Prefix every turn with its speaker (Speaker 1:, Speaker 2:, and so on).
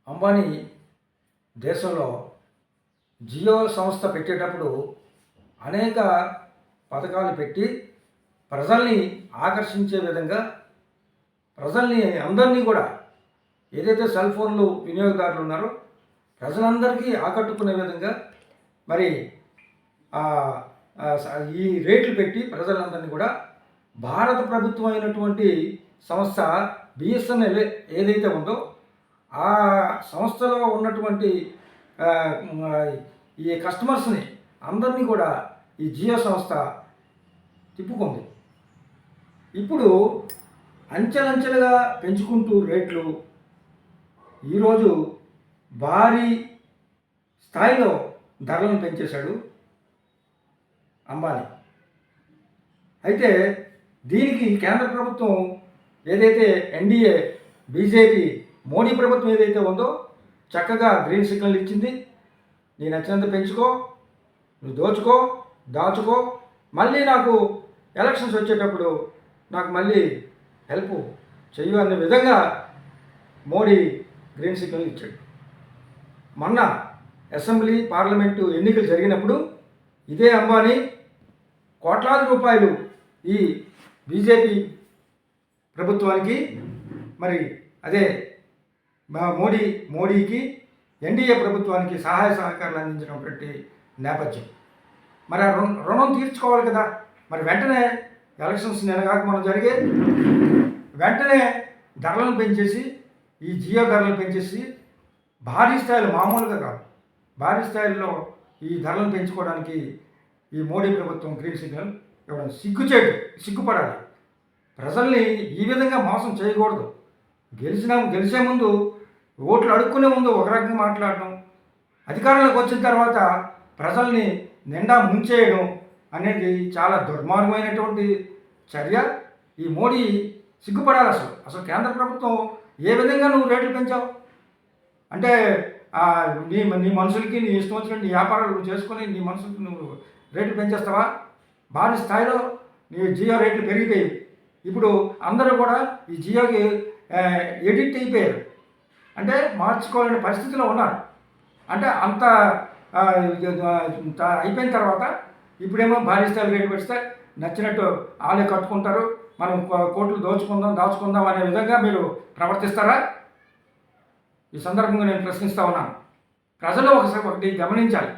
Speaker 1: అంబానీ దేశంలో జియో సంస్థ పెట్టేటప్పుడు అనేక పథకాలు పెట్టి ప్రజల్ని ఆకర్షించే విధంగా ప్రజల్ని అందరినీ కూడా ఏదైతే సెల్ ఫోన్లు వినియోగదారులు ఉన్నారో ప్రజలందరికీ ఆకట్టుకునే విధంగా మరి ఈ రేట్లు పెట్టి ప్రజలందరినీ కూడా భారత ప్రభుత్వం అయినటువంటి సంస్థ బిఎస్ఎన్ఎల్ ఏదైతే ఉందో ఆ సంస్థలో ఉన్నటువంటి ఈ కస్టమర్స్ని అందరినీ కూడా ఈ జియో సంస్థ తిప్పుకుంది. ఇప్పుడు అంచెలంచెలుగా పెంచుకుంటూ రేట్లు ఈరోజు భారీ స్థాయిలో ధరలను పెంచేశాడు అంబానీ. అయితే దీనికి కేంద్ర ప్రభుత్వం ఏదైతే ఎన్డీఏ బీజేపీ మోడీ ప్రభుత్వం ఏదైతే ఉందో చక్కగా గ్రీన్ సిగ్నల్ ఇచ్చింది. నీ నచ్చినంత పెంచుకో, నువ్వు దోచుకో, దాచుకో, మళ్ళీ నాకు ఎలక్షన్స్ వచ్చేటప్పుడు నాకు మళ్ళీ హెల్ప్ చెయ్యు అనే విధంగా మోడీ గ్రీన్ సిగ్నల్ ఇచ్చాడు. మొన్న అసెంబ్లీ పార్లమెంటు ఎన్నికలు జరిగినప్పుడు ఇదే అంబానీ కోట్లాది రూపాయలు ఈ బీజేపీ ప్రభుత్వానికి మరి అదే మోడీకి ఎన్డీఏ ప్రభుత్వానికి సహాయ సహకారాలు అందించినటువంటి నేపథ్యం. మరి ఆ రుణం తీర్చుకోవాలి కదా. మరి వెంటనే ఎలక్షన్స్ నెలగాక మనం జరిగే వెంటనే ధరలను పెంచేసి ఈ జియో ధరలను పెంచేసి భారీ స్థాయిలో, మామూలుగా కాదు, భారీ స్థాయిలో ఈ ధరలను పెంచుకోవడానికి ఈ మోడీ ప్రభుత్వం గ్రీన్ సిగ్నల్ ఇవ్వడం సిగ్గుపడాలి. ప్రజల్ని ఈ విధంగా మోసం చేయకూడదు. గెలిచే ముందు ఓట్లు అడుక్కునే ముందు ఒక రకంగా మాట్లాడడం, అధికారంలోకి వచ్చిన తర్వాత ప్రజల్ని నిండా ముంచేయడం అనేది చాలా దుర్మార్గమైనటువంటి చర్య. ఈ మోడీ సిగ్గుపడాలి. అసలు కేంద్ర ప్రభుత్వం ఏ విధంగా నువ్వు రేట్లు పెంచావు అంటే నీ మనుషులకి నీ ఇష్టం వచ్చినట్టు నీ వ్యాపారాలు నువ్వు చేసుకొని నీ మనుషులకి నువ్వు రేట్లు పెంచేస్తావా? భారీ స్థాయిలో నీ జియో రేట్లు పెరిగిపోయి ఇప్పుడు అందరూ కూడా ఈ జియోకి ఎడిక్ట్ అయిపోయారు. అంటే మార్చుకోలేని పరిస్థితిలో ఉన్నారు. అంటే అంత అయిపోయిన తర్వాత ఇప్పుడేమో భారీ స్థాయిలో రేటు పెడితే నచ్చినట్టు వాళ్ళే కట్టుకుంటారు, మనం కోట్లు దాచుకుందాం అనే విధంగా మీరు ప్రవర్తిస్తారా? ఈ సందర్భంగా నేను ప్రశ్నిస్తా ఉన్నాను. ప్రజలు ఒకటి గమనించాలి.